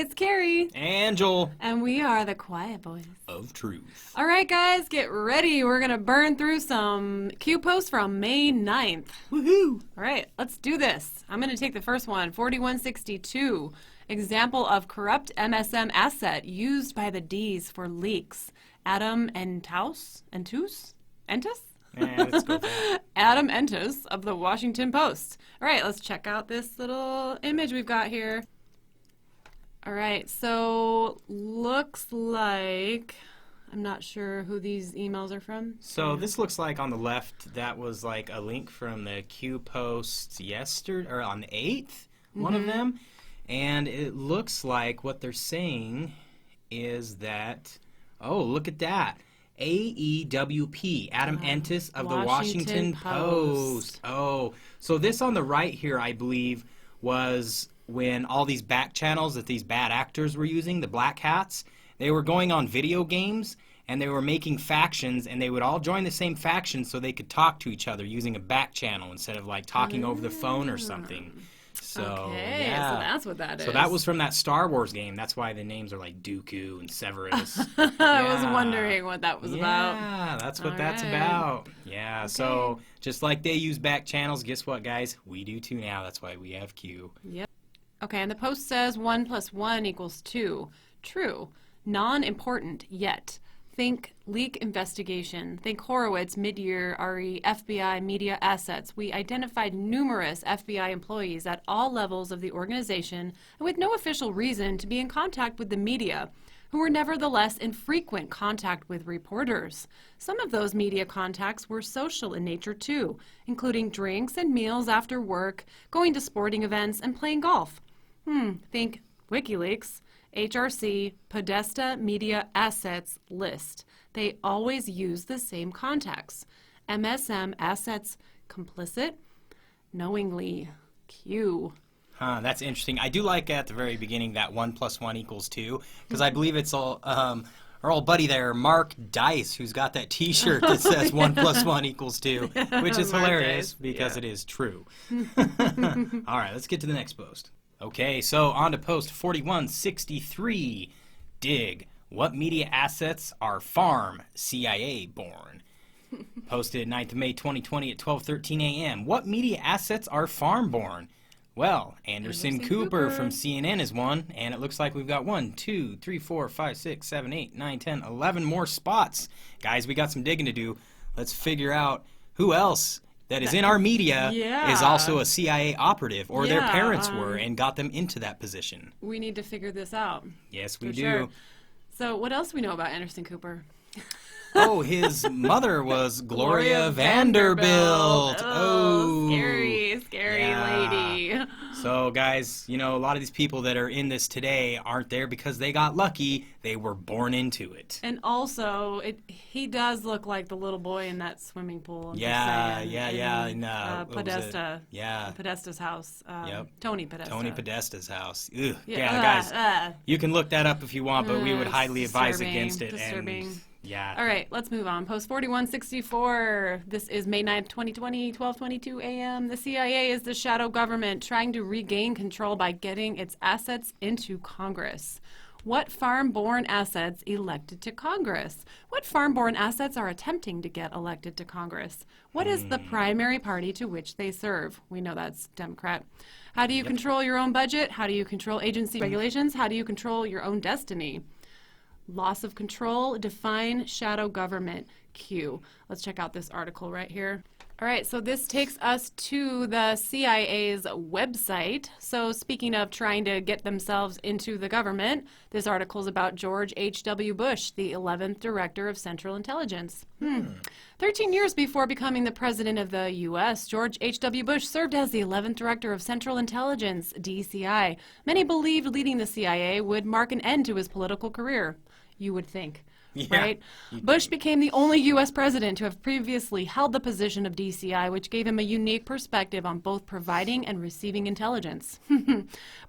it's Carrie. And Joel. And we are the Quiet Boys of Truth. All right, guys, get ready. We're going to burn through some Q posts from May 9th. Woohoo! All right, let's do this. I'm going to take the first one, 4162. Example of corrupt MSM asset used by the Ds for leaks. Adam Entous? Entous? Let's go for that. Adam Entous of the Washington Post. All right, let's check out this little image we've got here. All right, so looks like, I'm not sure who these emails are from. So this looks like on the left, that was like a link from the Q post yesterday, or on the 8th, one of them. And it looks like what they're saying is that, oh, look at that. AEWP, Adam Entous of the Washington Post. Oh, so this on the right here, I believe, was when all these back channels that these bad actors were using, the black hats, they were going on video games and they were making factions, and they would all join the same faction so they could talk to each other using a back channel instead of like talking over the phone or something. So, okay, yeah. so that's what that is. So that was from that Star Wars game. That's why the names are like Dooku and Severus. I was wondering what that was about. Yeah, that's what All that's right. about. Yeah, Okay. So just like they use back channels, guess what, guys? We do too now. That's why we have Q. Yep. Okay, and the post says 1 + 1 = 2. True. Non-important yet. Think leak investigation. Think Horowitz, mid-year, RE, FBI, media assets. We identified numerous FBI employees at all levels of the organization and with no official reason to be in contact with the media, who were nevertheless in frequent contact with reporters. Some of those media contacts were social in nature too, including drinks and meals after work, going to sporting events, and playing golf. Think WikiLeaks, HRC, Podesta Media Assets list. They always use the same contacts. MSM assets complicit? Knowingly. Q. Huh, that's interesting. I do like at the very beginning that 1 + 1 = 2, because I believe it's all our old buddy there, Mark Dice, who's got that T-shirt that says 1 + 1 = 2, which is Mark hilarious Dice, because yeah. it is true. All right, let's get to the next post. Okay, so on to post 4163. Dig. What media assets are farm CIA born? Posted 9th of May 2020 at 12:13 a.m. What media assets are farm born? Well, Anderson Cooper from CNN is one, and it looks like we've got 1, 2, 3, 4, 5, 6, 7, 8, 9, 10, 11 more spots. Guys, we got some digging to do. Let's figure out who else that is in our media is also a CIA operative, or their parents were and got them into that position. We need to figure this out. Yes, we For do. sure. So what else do we know about Anderson Cooper? Oh, his mother was Gloria Vanderbilt. Oh, Scary lady. So, guys, you know, a lot of these people that are in this today aren't there because they got lucky. They were born into it. And also, he does look like the little boy in that swimming pool. Yeah. In, what was Podesta. it? Yeah. Podesta's house. Yep. Tony Podesta. Tony Podesta's house. Ugh. Yeah, Guys, you can look that up if you want, but we would highly advise against it. Disturbing. And yeah. All right, let's move on. Post 4164. This is May 9th, 2020, 12:22 a.m. The CIA is the shadow government trying to regain control by getting its assets into Congress. What farm-born assets elected to Congress? What farm-born assets are attempting to get elected to Congress? What is the primary party to which they serve? We know that's Democrat. How do you control your own budget? How do you control agency regulations? How do you control your own destiny? Loss of control, define shadow government. Q. Let's check out this article right here. All right, so this takes us to the CIA's website. So speaking of trying to get themselves into the government, this article is about George H.W. Bush, the 11th Director of Central Intelligence. 13 years before becoming the President of the U.S., George H.W. Bush served as the 11th Director of Central Intelligence, DCI. Many believed leading the CIA would mark an end to his political career. You would think. Right? Bush became the only U.S. president to have previously held the position of DCI, which gave him a unique perspective on both providing and receiving intelligence.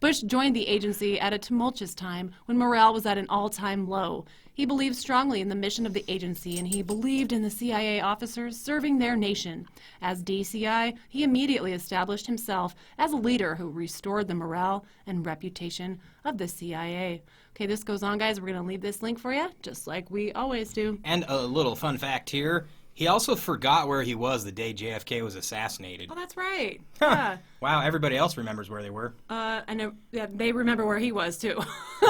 Bush joined the agency at a tumultuous time when morale was at an all-time low. He believed strongly in the mission of the agency, and he believed in the CIA officers serving their nation. As DCI, he immediately established himself as a leader who restored the morale and reputation of the CIA. Okay, this goes on, guys. We're going to leave this link for you, just like we always do. And a little fun fact here. He also forgot where he was the day JFK was assassinated. Oh, that's right. Huh. Yeah. Wow, everybody else remembers where they were. I know. Yeah, they remember where he was, too.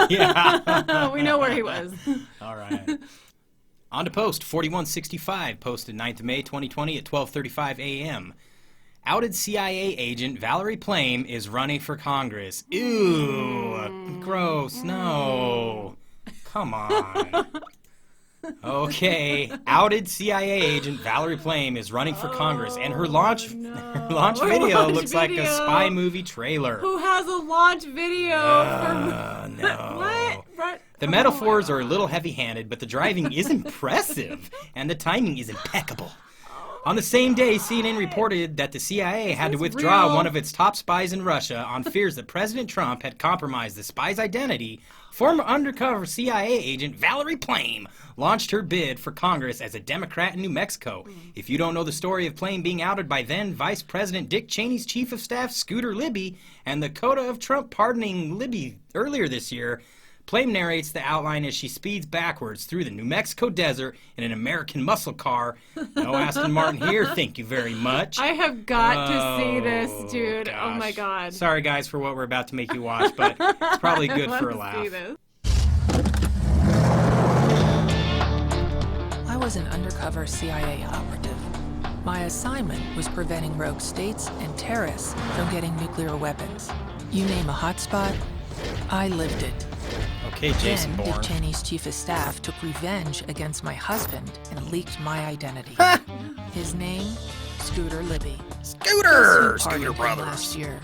Yeah. We know where he was. All right. On to post 4165, posted 9th of May 2020 at 12:35 a.m. Outed CIA agent Valerie Plame is running for Congress. Ew. Gross. No. Come on. Okay, outed CIA agent Valerie Plame is running for Congress, and her launch video looks like a spy movie trailer. Who has a launch video? No. What? The metaphors are a little heavy-handed, but the driving is impressive, and the timing is impeccable. On the same day, CNN reported that the CIA had to withdraw real? one of its top spies in Russia on fears that President Trump had compromised the spy's identity. Former undercover CIA agent Valerie Plame launched her bid for Congress as a Democrat in New Mexico. If you don't know the story of Plame being outed by then Vice President Dick Cheney's Chief of Staff Scooter Libby and the coda of Trump pardoning Libby earlier this year, Plame narrates the outline as she speeds backwards through the New Mexico desert in an American muscle car. No Aston Martin here, thank you very much. I have got to see this, dude. Gosh. Oh my god. Sorry, guys, for what we're about to make you watch, but it's probably good for a See laugh. this. I was an undercover CIA operative. My assignment was preventing rogue states and terrorists from getting nuclear weapons. You name a hotspot, I lived it. Okay, Jason Then Dick Bourne. Cheney's chief of staff took revenge against my husband and leaked my identity. His name, Scooter Libby. Scooter! Guess who Scooter pardoned him Brothers. last year?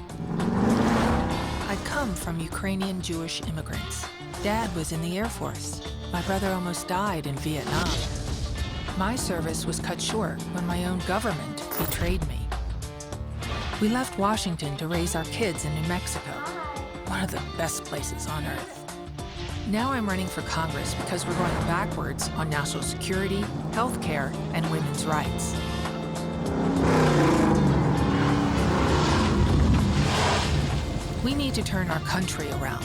I come from Ukrainian Jewish immigrants. Dad was in the Air Force. My brother almost died in Vietnam. My service was cut short when my own government betrayed me. We left Washington to raise our kids in New Mexico, one of the best places on earth. Now I'm running for Congress because we're going backwards on national security, health care, and women's rights. We need to turn our country around.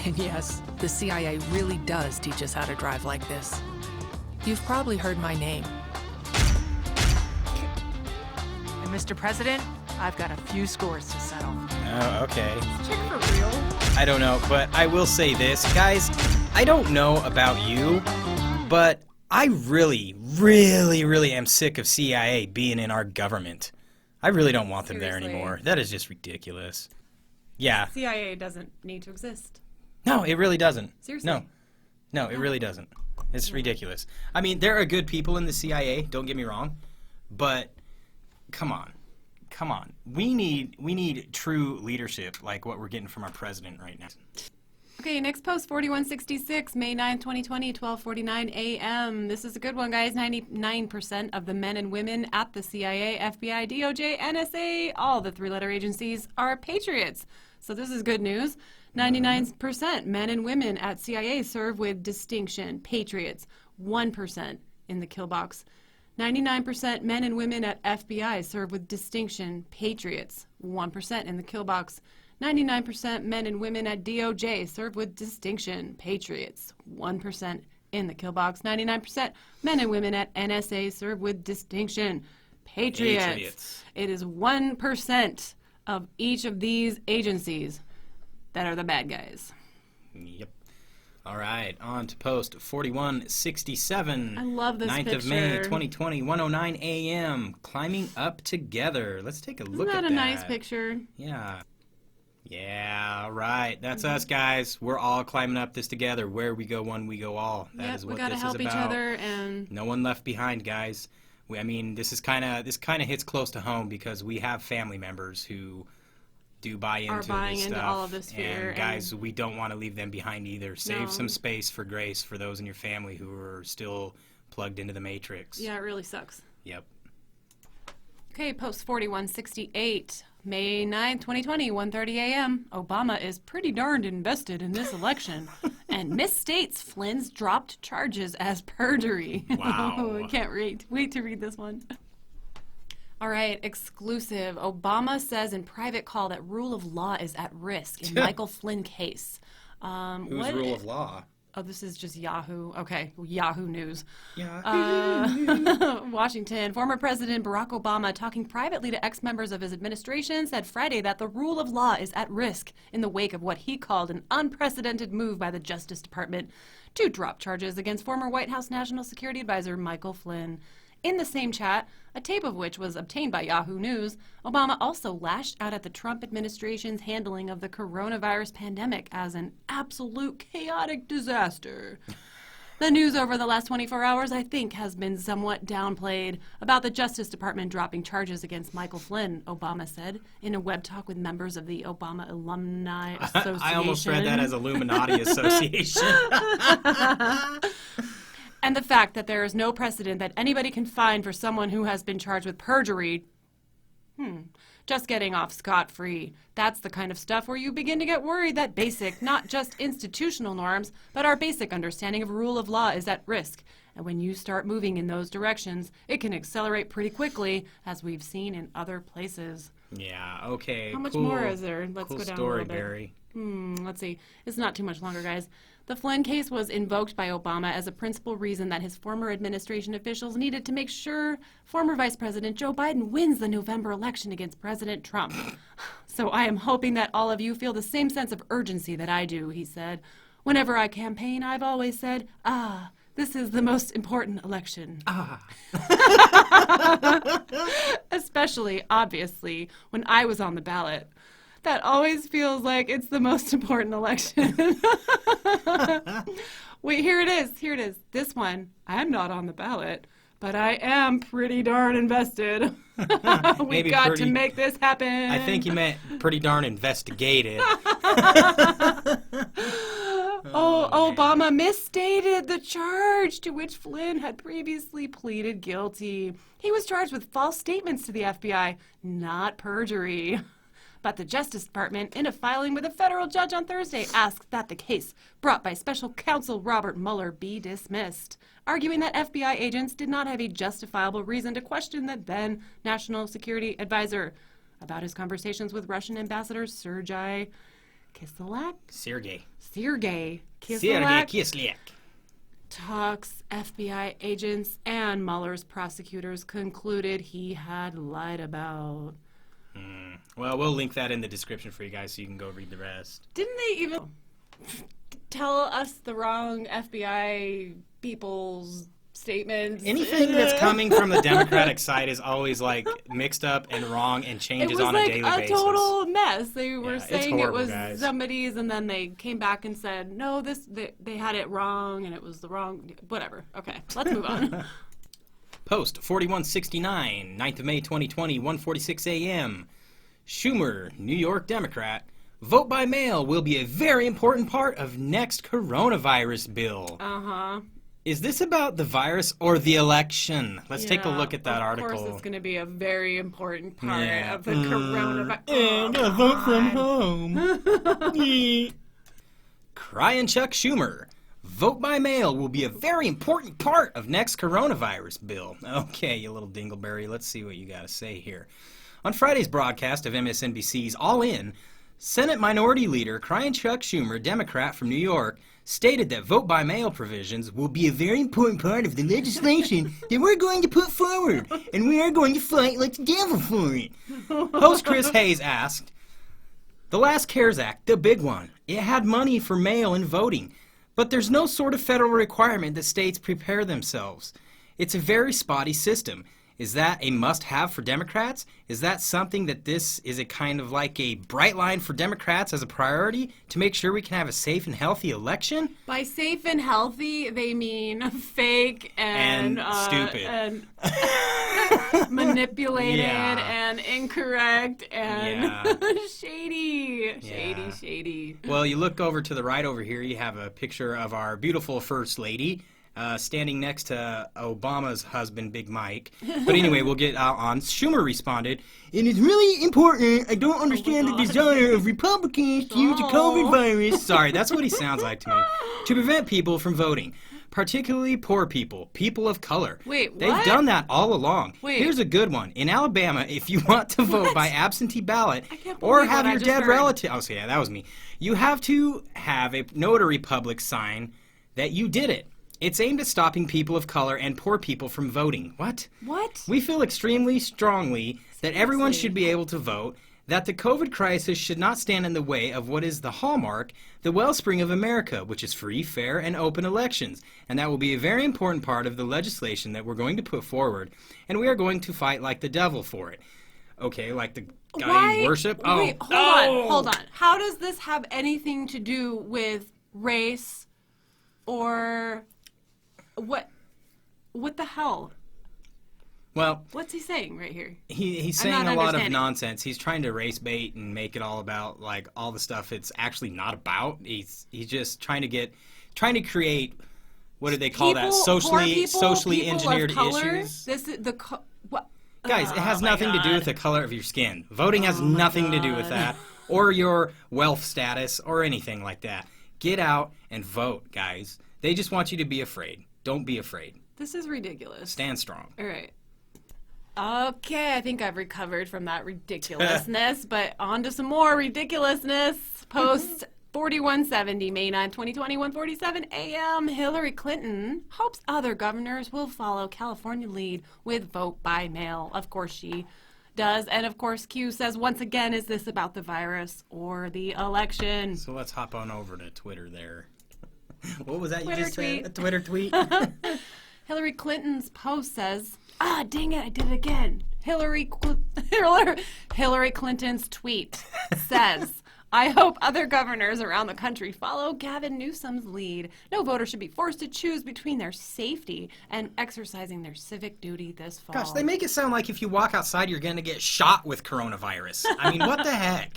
And yes, the CIA really does teach us how to drive like this. You've probably heard my name. And Mr. President, I've got a few scores to settle. Oh, okay. Chick for real? I don't know, but I will say this. Guys, I don't know about you, but I really, really, really am sick of CIA being in our government. I really don't want them there Seriously. anymore. That is just ridiculous. Yeah. CIA doesn't need to exist. No, it really doesn't. Seriously. No, it really doesn't. It's ridiculous. I mean, there are good people in the CIA, don't get me wrong, but come on. Come on. We need true leadership like what we're getting from our president right now. Okay, next post, 4166, May 9th, 2020, 12:49 a.m. This is a good one, guys. 99% of the men and women at the CIA, FBI, DOJ, NSA, all the three-letter agencies are patriots. So this is good news. 99% men and women at CIA serve with distinction, patriots. 1% in the kill box. 99% men and women at FBI serve with distinction, patriots. 1% in the kill box. 99% men and women at DOJ serve with distinction, patriots. 1% in the kill box. 99% men and women at NSA serve with distinction, patriots. It is 1% of each of these agencies that are the bad guys. Yep. All right, on to post 4167. I love this 9th of May, picture. 2020, 1:09 a.m. Climbing up together. Let's take a look Isn't at that that. a nice picture? Yeah. Yeah, right. That's us, guys. We're all climbing up this together. Where we go one, we go all. That is we what gotta this help is each about. other, and No one left behind, guys. I mean, this kind of hits close to home because we have family members who do buy into buying this into stuff. all of this fear, And guys, we don't want to leave them behind either. Save No. some space for grace for those in your family who are still plugged into the matrix. yeah, it really sucks. Yep. Okay, post 4168, May 9th, 2020, 1:30 a.m. Obama is pretty darned invested in this election, And misstates Flynn's dropped charges as perjury. Wow. I can't wait to read this one. All right, exclusive. Obama says in private call that rule of law is at risk in Michael Flynn case. Whose rule of law? Oh, this is just Yahoo. Okay, Yahoo News. Yeah. Washington. Former President Barack Obama, talking privately to ex-members of his administration, said Friday that the rule of law is at risk in the wake of what he called an unprecedented move by the Justice Department to drop charges against former White House National Security Advisor Michael Flynn. In the same chat, a tape of which was obtained by Yahoo News, Obama also lashed out at the Trump administration's handling of the coronavirus pandemic as an absolute chaotic disaster. The news over the last 24 hours, I think, has been somewhat downplayed about the Justice Department dropping charges against Michael Flynn, Obama said in a web talk with members of the Obama Alumni Association. I almost read that as Illuminati Association. And the fact that there is no precedent that anybody can find for someone who has been charged with perjury, just getting off scot-free. That's the kind of stuff where you begin to get worried that basic, not just institutional norms, but our basic understanding of rule of law is at risk. And when you start moving in those directions, it can accelerate pretty quickly, as we've seen in other places. Yeah, okay. How much cool. more is there? Let's cool go down story, a little bit. Barry. Let's see. It's not too much longer, guys. The Flynn case was invoked by Obama as a principal reason that his former administration officials needed to make sure former Vice President Joe Biden wins the November election against President Trump. So I am hoping that all of you feel the same sense of urgency that I do, he said. Whenever I campaign, I've always said, this is the most important election. Especially, obviously, when I was on the ballot. That always feels like it's the most important election. Wait, here it is. This one, I'm not on the ballot, but I am pretty darn invested. We've got to make this happen. I think you meant pretty darn investigated. Obama misstated the charge to which Flynn had previously pleaded guilty. He was charged with false statements to the FBI, not perjury. But the Justice Department, in a filing with a federal judge on Thursday, asked that the case brought by special counsel Robert Mueller be dismissed, arguing that FBI agents did not have a justifiable reason to question the then National Security Advisor about his conversations with Russian Ambassador Sergei Kislyak. Sergei Kislyak. Talks FBI agents and Mueller's prosecutors concluded he had lied about. Well, we'll link that in the description for you guys so you can go read the rest. Didn't they even tell us the wrong FBI people's statements? Anything that's coming from the Democratic side is always like mixed up and wrong and changes on a daily basis. It was like a total mess. They were saying horrible, it was guys. somebody's, and then they came back and said, no, they had it wrong, and it was the wrong, whatever. Okay, let's move on. Post 4169, 9th of May 2020, 1:46 a.m. Schumer, New York Democrat. Vote by mail will be a very important part of next coronavirus bill. Is this about the virus or the election? Let's take a look at that article. Of course, it's going to be a very important part of the coronavirus. And a vote from home. Crying Chuck Schumer. Vote by mail will be a very important part of next coronavirus bill. Okay, you little dingleberry, let's see what you got to say here. On Friday's broadcast of MSNBC's All In, Senate Minority Leader Crying Chuck Schumer, Democrat from New York, stated that vote-by-mail provisions will be a very important part of the legislation that we're going to put forward, and we are going to fight like the devil for it. Host Chris Hayes asked, "The last CARES Act, the big one, it had money for mail-in voting, but there's no sort of federal requirement that states prepare themselves. It's a very spotty system. Is that a must-have for Democrats? Is that something that this is a kind of like a bright line for Democrats as a priority to make sure we can have a safe and healthy election?" By safe and healthy, they mean fake and stupid. And manipulated and incorrect and shady. Well, you look over to the right over here, you have a picture of our beautiful First Lady. standing next to Obama's husband, Big Mike. But anyway, we'll get on. Schumer responded, "And it's really important. I don't understand the desire of Republicans to use the COVID virus." Sorry, that's what he sounds like to me. "To prevent people from voting. Particularly poor people, people of color." Wait, what? They've done that all along. Wait. Here's a good one. In Alabama, if you want to vote by absentee ballot can't or believe have what I your just dead heard. relative, oh, so yeah, that was me. You have to have a notary public sign that you did it. It's aimed at stopping people of color and poor people from voting. What? What? We feel extremely strongly that everyone should be able to vote, that the COVID crisis should not stand in the way of what is the hallmark, the wellspring of America, which is free, fair, and open elections. And that will be a very important part of the legislation that we're going to put forward, and we are going to fight like the devil for it. Okay, like the guy you worship? Oh, Wait, hold on. How does this have anything to do with race or what? What the hell? Well, What's he saying right here? he's I'm saying not a lot of understanding. nonsense. He's trying to race bait and make it all about like all the stuff it's actually not about. He's just trying to create, what do they call that? Poor people, Socially people of engineered color? issues. This is the what? Guys, it has Oh my nothing to do God. with the color of your skin. Voting has nothing to do with that, or your wealth status, or anything like that. Get out and vote, guys. They just want you to be afraid. Don't be afraid. This is ridiculous. Stand strong. All right. Okay, I think I've recovered from that ridiculousness, but on to some more ridiculousness. Post 4170, May 9, 2020, 1:47 a.m. Hillary Clinton hopes other governors will follow California lead with vote by mail. Of course she does. And of course Q says, once again, is this about the virus or the election? So let's hop on over to Twitter there. What was that Twitter you just tweet. said? A Twitter tweet? Hillary Clinton's post says, dang it, I did it again. Hillary Clinton's tweet says, I hope other governors around the country follow Gavin Newsom's lead. No voter should be forced to choose between their safety and exercising their civic duty this fall. Gosh, they make it sound like if you walk outside, you're going to get shot with coronavirus. I mean, what the heck?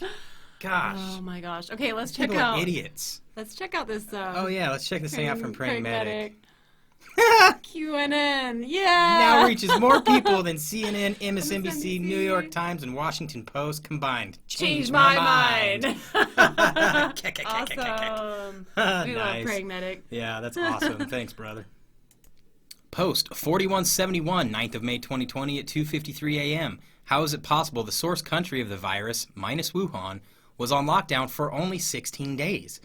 Gosh. Oh my gosh. Okay, let's check People out. are idiots. Let's check out this. Oh, yeah, let's check this thing out from Praying Medic. QNN. Yeah. Now reaches more people than CNN, MSNBC, MSNBC. New York Times, and Washington Post combined. Change my mind. Awesome. Awesome. We love Nice. Praying Medic. Yeah, that's awesome. Thanks, brother. Post 4171, 9th of May 2020 at 2:53 a.m. How is it possible the source country of the virus, minus Wuhan, was on lockdown for only 16 days?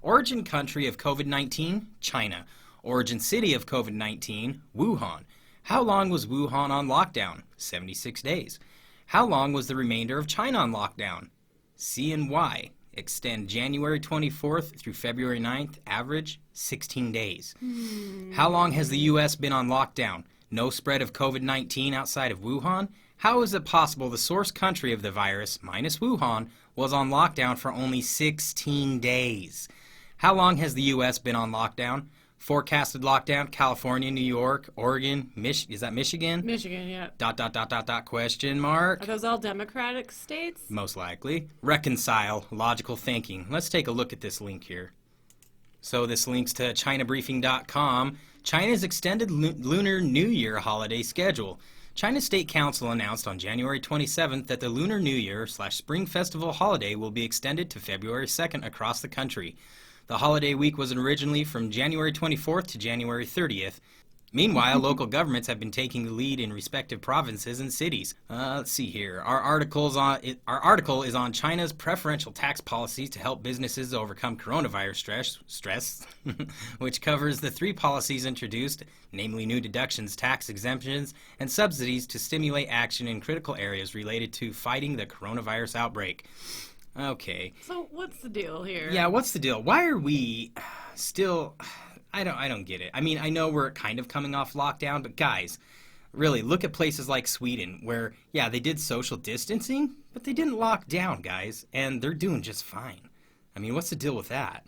Origin country of COVID-19, China. Origin city of COVID-19, Wuhan. How long was Wuhan on lockdown? 76 days. How long was the remainder of China on lockdown? C and Y. Extend January 24th through February 9th. Average 16 days. How long has the U.S. been on lockdown? No spread of COVID-19 outside of Wuhan? How is it possible the source country of the virus, minus Wuhan, was on lockdown for only 16 days? How long has the U.S. been on lockdown? Forecasted lockdown, California, New York, Oregon, is that Michigan? Michigan, yeah. Question mark. Are those all Democratic states? Most likely. Reconcile, logical thinking. Let's take a look at this link here. So this links to ChinaBriefing.com. China's extended Lunar New Year holiday schedule. China's State Council announced on January 27th that the Lunar New Year/Spring Festival holiday will be extended to February 2nd across the country. The holiday week was originally from January 24th to January 30th. Meanwhile, local governments have been taking the lead in respective provinces and cities. Let's see here. Our article is on China's preferential tax policies to help businesses overcome coronavirus stress, which covers the 3 policies introduced, namely new deductions, tax exemptions, and subsidies to stimulate action in critical areas related to fighting the coronavirus outbreak. Okay. So what's the deal here? Yeah, what's the deal? Why are we still... I don't get it. I mean, I know we're kind of coming off lockdown, but guys, really, look at places like Sweden where, yeah, they did social distancing, but they didn't lock down, guys, and they're doing just fine. I mean, what's the deal with that?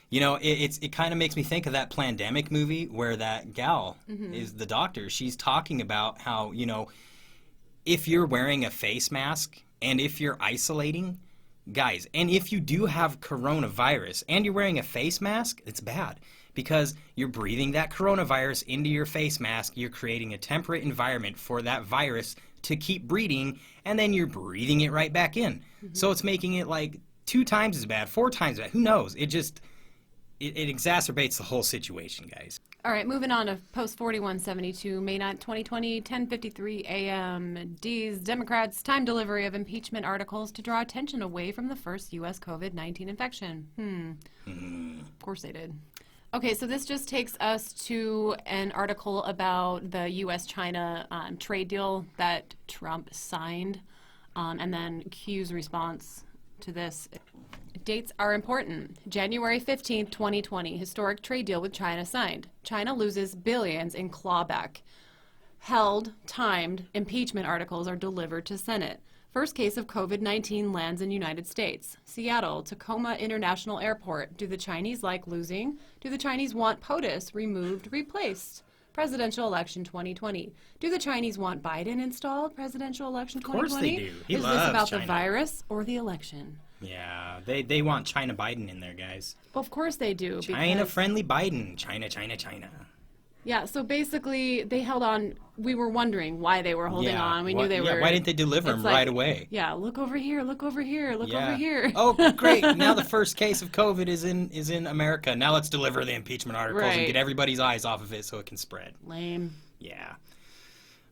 You know, it kind of makes me think of that Plandemic movie where that gal is the doctor. She's talking about how, you know, if you're wearing a face mask and if you're isolating, guys, and if you do have coronavirus and you're wearing a face mask, it's bad. because you're breathing that coronavirus into your face mask. You're creating a temperate environment for that virus to keep breeding, and then you're breathing it right back in. So it's making it like 2 times as bad, 4 times as bad. Who knows? It exacerbates the whole situation, guys. All right, moving on to Post 4172, May 9th, 2020, 10:53 a.m. D's Democrats' time delivery of impeachment articles to draw attention away from the first U.S. COVID-19 infection. Of course they did. Okay, so this just takes us to an article about the U.S.-China trade deal that Trump signed, and then Q's response to this. Dates are important. January 15th, 2020, historic trade deal with China signed. China loses billions in clawback. Held, timed, impeachment articles are delivered to Senate. First case of COVID-19 lands in United States. Seattle, Tacoma International Airport. Do the Chinese like losing? Do the Chinese want POTUS removed, replaced? Presidential election 2020. Do the Chinese want Biden installed? Presidential election 2020? Of course they do. He Is loves this about China. the virus or the election? Yeah, they want China Biden in there, guys. Well, of course they do. China-friendly Biden. China, China, China. Yeah, so basically they held on. We were wondering why they were holding on. We knew they were. Why didn't they deliver them right away? Yeah, look over here, look over here, look over here. Oh, great. Now the first case of COVID is in America. Now let's deliver the impeachment articles and get everybody's eyes off of it so it can spread. Lame. Yeah.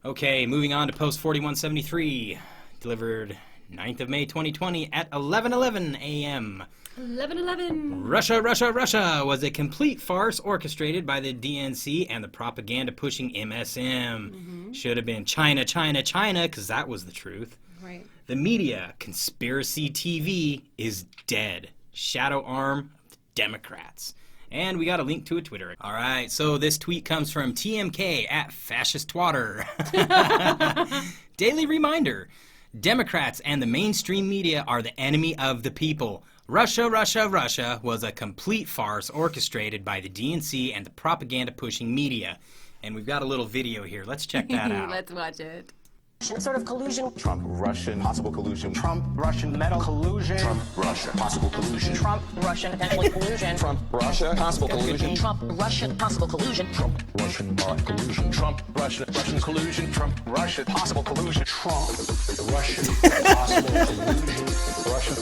Okay, moving on to Post 4173. Delivered 9th of May 2020 at 11:11 a.m. 11:11. Russia was a complete farce orchestrated by the DNC and the propaganda-pushing MSM. Should have been China, China, China, because that was the truth. Right. The media, conspiracy TV, is dead. Shadow arm of the Democrats. And we got a link to a Twitter. All right, so this tweet comes from TMK at fascisttwatter. Daily reminder. Democrats and the mainstream media are the enemy of the people. Russia was a complete farce orchestrated by the DNC and the propaganda-pushing media. And we've got a little video here. Let's check that out. Let's watch it. Sort of collusion. Trump, Russian, possible collusion. Trump, Russian, metal collusion. Trump, Russia, possible collusion. Trump, Russian, potentially collusion. Trump, Russia, possible collusion. Trump, Russian, possible collusion. Trump, Russian, bot collusion. Trump, Russian collusion. Trump, Russia, possible collusion. Trump, Russian, possible collusion. Russian,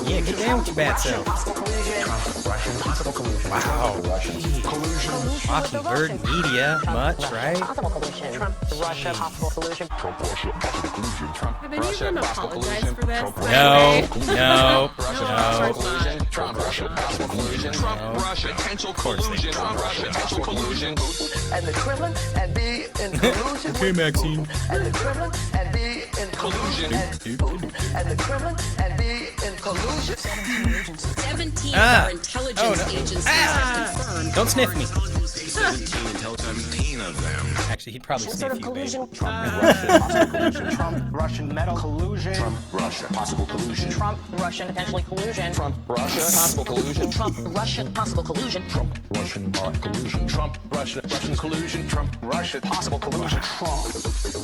Yeah, get down with your bad self. Trump, Russian, possible collusion. Wow. Russian collusion. Mockingbird media, much, right? Possible collusion. Trump, Russia, possible collusion. Trump, Russia, possible collusion. Trump, Have any of them apologized for this? No. Trump, Russia, possible collusion. Trump, Russia, potential collusion. Trump, Russia, potential collusion. And the Kremlin and be in collusion. Okay, Maxine. And the Kremlin and be in collusion. And the Kremlin and be in collusion. 17 of our intelligence agencies have confirmed. Don't sniff me. 17 of them. Actually, he'd probably Sort sniff of you, babe. collusion. Trump, Russia, possible collusion. Trump, Russian, metal collusion. Trump, Russia, possible collusion. Trump, Russian, potentially collusion. Trump, Russia, possible collusion. Trump, Russian, possible collusion. Trump, Russian, bot collusion. Trump, Russian collusion. Trump, Russia, possible collusion. Trump,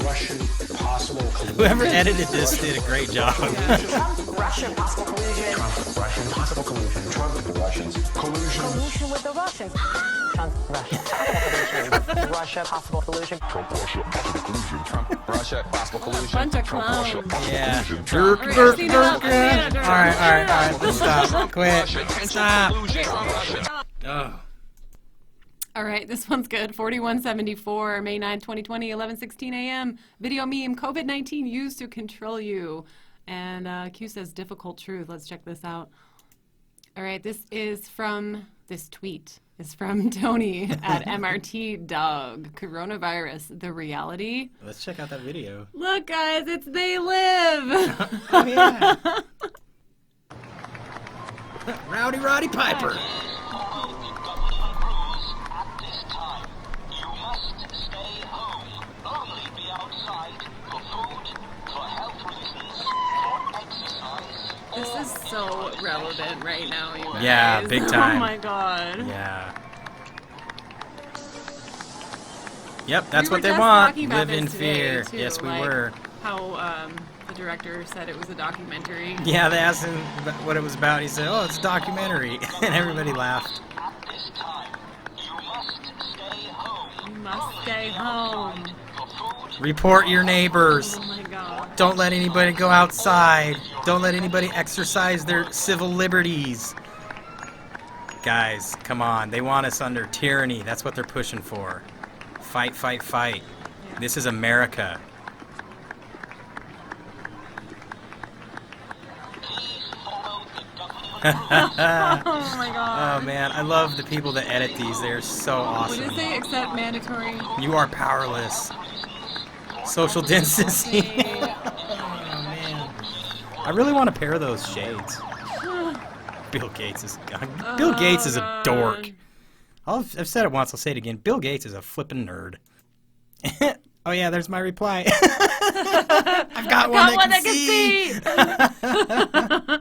Russian, possible collusion. Whoever edited this did a great job. Trump, Russian, possible collusion. Trump, Russian, possible collusion. Trump, Russians, collusion. Collusion with the Russians. Trump, Russia, possible collusion. Russia, possible collusion. Trump, Russia, possible collusion. Trump, Russia, possible collusion. Bunch of Trump, Russia, clowns. possible Yeah. collusion. Dirk, Alright, dirk, Christina, dirk, Christina, dirk. dirk. All right. Let's stop. Quit. Russia, potential Stop. collusion. Trump, Russia. Oh. All right, this one's good. 4174, May 9th, 2020, 11:16 a.m. Video meme, COVID-19 used to control you. And Q says difficult truth. Let's check this out. All right, this tweet is from Tony at MRT Dog. Coronavirus, the reality. Let's check out that video. Look, guys, it's They Live. Oh, yeah. Rowdy Roddy Piper. This is so relevant right now, you guys. Yeah, big time. Oh my god. Yeah. Yep, that's We what were they just want. talking about Live in this today, fear. too, Yes, we like were. How the director said it was a documentary. Yeah, they asked him what it was about. He said, "Oh, it's a documentary," and everybody laughed. Must stay home. Report your neighbors. Oh my god. Don't let anybody go outside. Don't let anybody exercise their civil liberties. Guys, come on. They want us under tyranny. That's what they're pushing for. Fight, fight, fight. Yeah. This is America. Oh my god. Oh man, I love the people that edit these. They're so What did awesome. it say? Except mandatory. You are powerless. Social distancing. Okay. Oh man. I really want a pair of those shades. Bill Gates is a God. dork. I've said it once, I'll say it again. Bill Gates is a flippin' nerd. Oh yeah, there's my reply. I've got one that can see.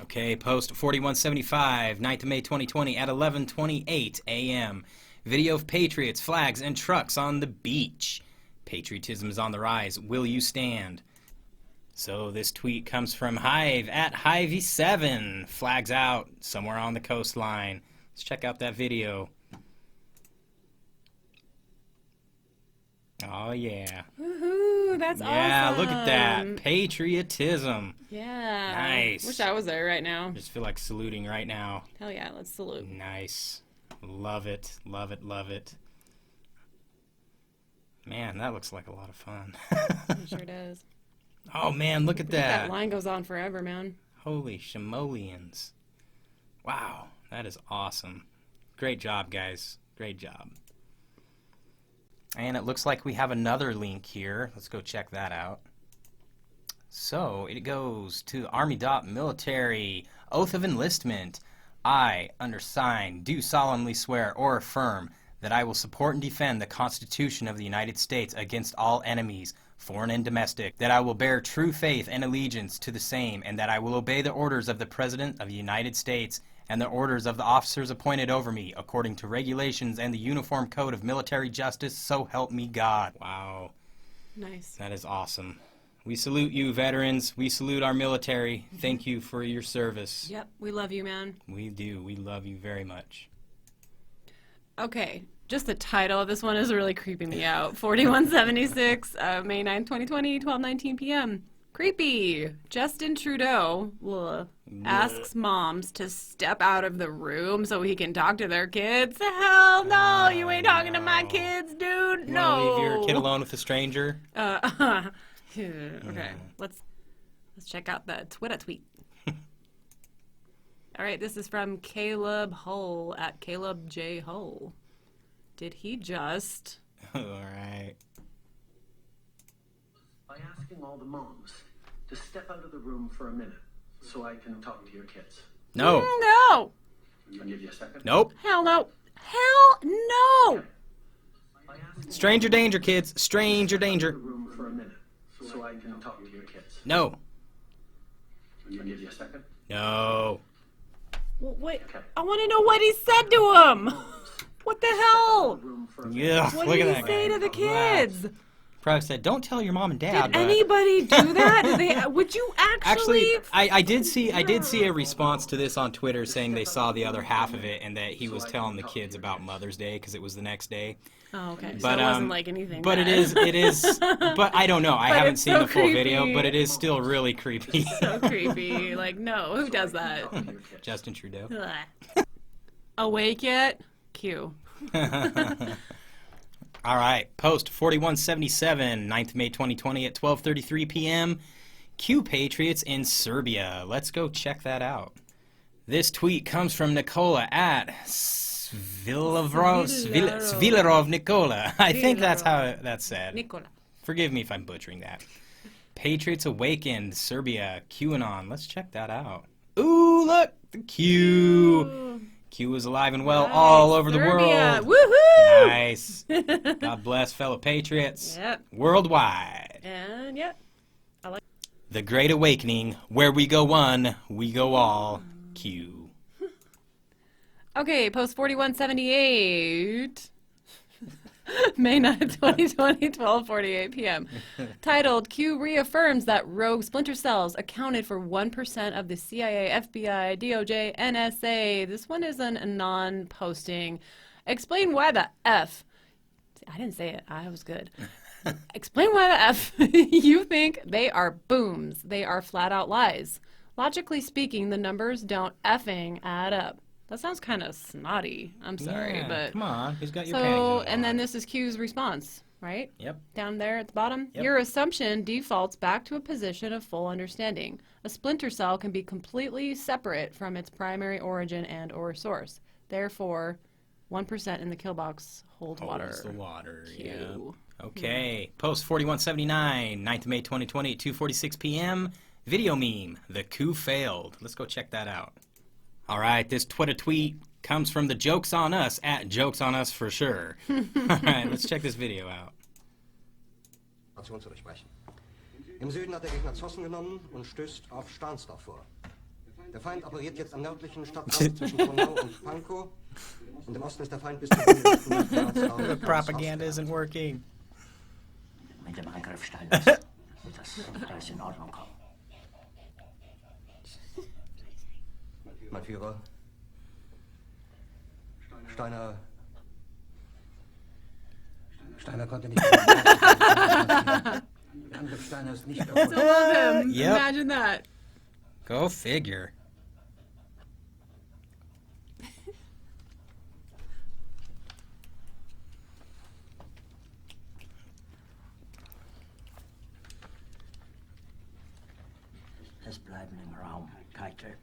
Okay, post 4175, 9th of May 2020 at 11:28 a.m. Video of Patriots, flags, and trucks on the beach. Patriotism is on the rise. Will you stand? So this tweet comes from Hive at Hivey7. Flags out somewhere on the coastline. Let's check out that video. Oh yeah. Woohoo, that's awesome. Yeah, look at that. Patriotism. Yeah. Nice. Wish I was there right now. Just feel like saluting right now. Hell yeah, let's salute. Nice. Love it. Love it. Love it. Man, that looks like a lot of fun. It sure does. Oh man, look at That that. line goes on forever, man. Holy shimolians. Wow, that is awesome. Great job, guys. Great job. And it looks like we have another link here. Let's go check that out. So it goes to Army.military. Oath of enlistment. I, undersigned, do solemnly swear or affirm that I will support and defend the Constitution of the United States against all enemies, foreign and domestic, that I will bear true faith and allegiance to the same, and that I will obey the orders of the President of the United States and the orders of the officers appointed over me, according to regulations and the Uniform Code of Military Justice, so help me God. Wow. Nice. That is awesome. We salute you, veterans. We salute our military. Thank you for your service. Yep, we love you, man. We do. We love you very much. Okay, just the title of this one is really creeping me out. 4176, May 9th, 2020, 12:19 p.m. Creepy. Justin Trudeau asks moms to step out of the room so he can talk to their kids. Hell no, you ain't talking to my kids, dude. You No. wanna leave your kid alone with a stranger? Okay, let's check out the Twitter tweet. All right, this is from Caleb Hull at Caleb J. Hull. Did he just... All right. By asking all the moms to step out of the room for a minute so I can talk to your kids. No. No! I'll give you a second. Nope. Hell no! Hell no! By asking Stranger danger, kids. Stranger the danger. room for a minute so I can talk to your kids. No. I'll give you a second. No. Well, wait, I want to know what he said to him. What the hell? Room for a Yeah, What look did at he that say guy. to the kids? Probably said, don't tell your mom and dad. Did but anybody do that? Did they? Would you actually? I did see a response to this on Twitter saying they saw the other half of it and that he was telling the kids about Mother's Day because it was the next day. Oh, okay. So But it wasn't like anything. But bad. it is. But I don't know. I But haven't it's seen so the full video, creepy. but it is still really creepy. So creepy. Like, no, who does that? Justin Trudeau. Ugh. Awake yet? Q. All right, post 4177, 9th May 2020 at 12:33 p.m. Q Patriots in Serbia. Let's go check that out. This tweet comes from Nicola at Svilarov Nicola. I think that's how that's said. Nicola. Forgive me if I'm butchering that. Patriots awakened, Serbia, QAnon. Let's check that out. Ooh, look, the Q. Q is alive and well all over the Serbia. world. Woohoo! Nice. God bless fellow patriots. Yep. Worldwide. And yep. The Great Awakening, where we go one, we go all. Q. Okay, post 4178. May 9th, 2020, 12:48 p.m. Titled, Q reaffirms that rogue splinter cells accounted for 1% of the CIA, FBI, DOJ, NSA. This one is a non-posting. Explain why the F. I didn't say it. I was good. Explain why the F you think they are booms. They are flat out lies. Logically speaking, the numbers don't effing add up. That sounds kind of snotty. I'm sorry, Yeah, but come on. Who's got your panties in so the and then water? this is Q's response, right? Yep. Down there at the bottom. Yep. Your assumption defaults back to a position of full understanding. A splinter cell can be completely separate from its primary origin and or source. Therefore, 1% in the kill box holds water. Holds the water, Q. yeah. Okay. Post 4179, 9th of May 2020 at 2:46 p.m. Video meme. The coup failed. Let's go check that out. All right. This Twitter tweet comes from the Jokes on Us at Jokes on Us for sure. All right. Let's check this video out. Zu durchbrechen. Im Süden hat der Gegner Zossen genommen und stößt auf Stahnsdorf vor. Der Feind operiert jetzt am nördlichen Stadtrand zwischen Qanon und Pankow. Und im Osten ist der Feind bis zu The propaganda isn't working. Mit dem Angriff Steiners wird das alles in Ordnung kommen. Mein Führer. Steiner konnte nicht. Der Angriff Steiner ist nicht Still love him. Yep. Imagine that. Go figure. Es bleiben im Raum Keitel,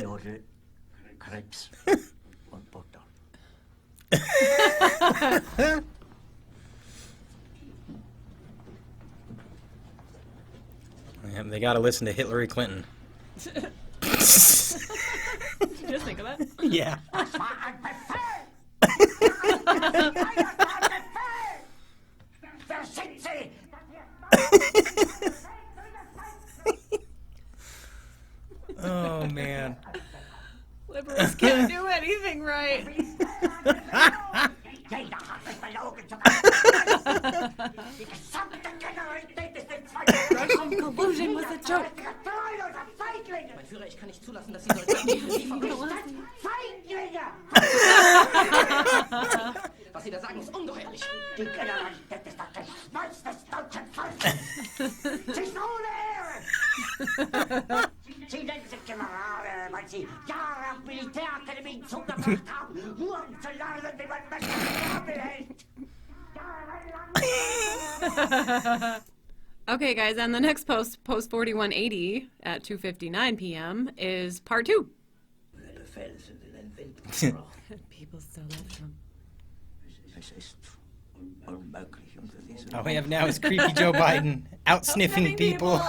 Jodel, Krebs und Butter. Yeah, they got to listen to Hillary Clinton. Did you just think of that? Yeah. Das war ein Befehl! Wer sind Sie? Oh, man. Liberals can't do anything right. Jeder hat mich belogen sogar. Die gesamte Generalität ist im Zweifel. Russian collusion was a joke. Mein Führer, ich kann nicht zulassen, dass Sie Soldaten Feiglinge! Was Sie da sagen, ist ungeheuerlich. Die Generalität ist das Geschmolz des deutschen Volkes. Sie ist ohne Ehre. Sie nennen sich Generale, weil Sie Jahre auf Militärakademien zugebracht haben, nur um zu lernen, wie man Menschen behält. Okay, guys, and the next post 4180 at 2:59 p.m. is part 2. Befehle sind in den Wind gesprochen. People still love him. Es ist unmöglich unter diesen All we have now is creepy Joe Biden out sniffing people.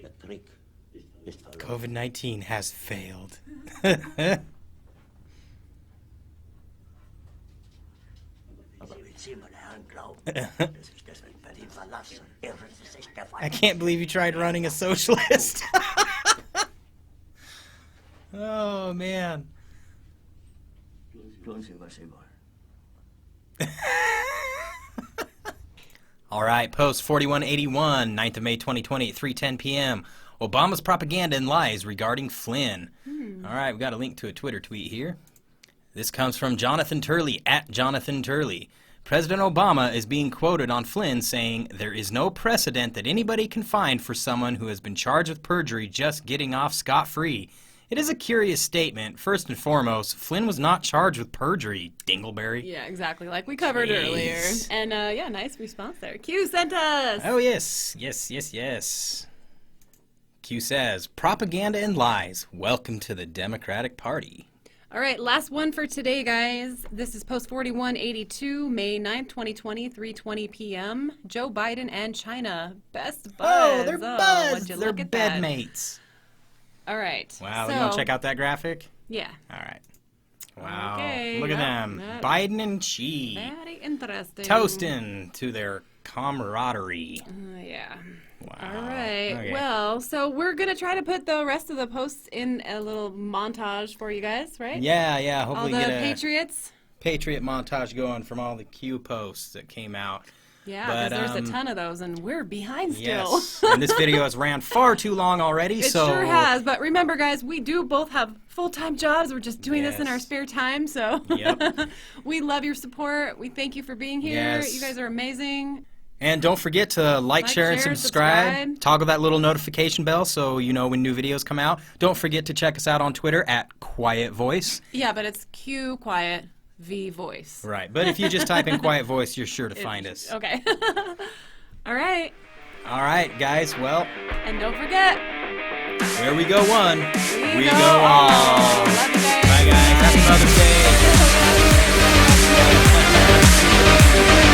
Der Krieg ist verloren. COVID-19 has failed. Aber wenn Sie, meine Herren, glauben, dass ich deswegen Berlin verlasse, irren Sie sich der I Feind. can't believe you tried running a socialist. Oh, man. Tun Sie, was Sie wollen. All right, post 4181, 9th of May 2020 at 3:10 p.m. Obama's propaganda and lies regarding Flynn. All right, we've got a link to a Twitter tweet here. This comes from Jonathan Turley at Jonathan Turley. President Obama is being quoted on Flynn saying, "There is no precedent that anybody can find for someone who has been charged with perjury just getting off scot-free. It is a curious statement. First and foremost, Flynn was not charged with perjury, Dingleberry." Yeah, exactly. Like we covered earlier. Jeez. And yeah, nice response there. Q sent us. Oh, yes. Yes. Q says, propaganda and lies. Welcome to the Democratic Party. All right, last one for today, guys. This is post 4182, May 9th, 2020, 3:20 p.m. Joe Biden and China. Best buds. Oh, they're would buds. you They're look at that? bedmates. All right. Wow, so, you want to check out that graphic? Yeah. All right. Wow. Okay, Look at well, them. that- Biden and Xi. Very interesting. Toasting to their camaraderie. Yeah. Wow. All right. Okay. Well, so we're going to try to put the rest of the posts in a little montage for you guys, right? Yeah. All Hopefully the get a Patriots. Patriot montage going from all the Q posts that came out. Yeah, But, because there's a ton of those, and we're behind still. Yes. And this video has ran far too long already, It so... sure has, but remember, guys, we do both have full-time jobs. We're just doing this in our Yes. spare time, so Yep. we love your support. We thank you for being here. Yes. You guys are amazing. And don't forget to like, share, and subscribe. Toggle that little notification bell so you know when new videos come out. Don't forget to check us out on Twitter at Quiet Voice. Yeah, but it's Q Quiet V Voice. Right, but if you just type in Quiet Voice, you're sure to find us. Okay. All right. All right, guys, well, And don't forget, where we go one, we go go all. all. Love you guys. Bye, guys. Happy Mother's Day.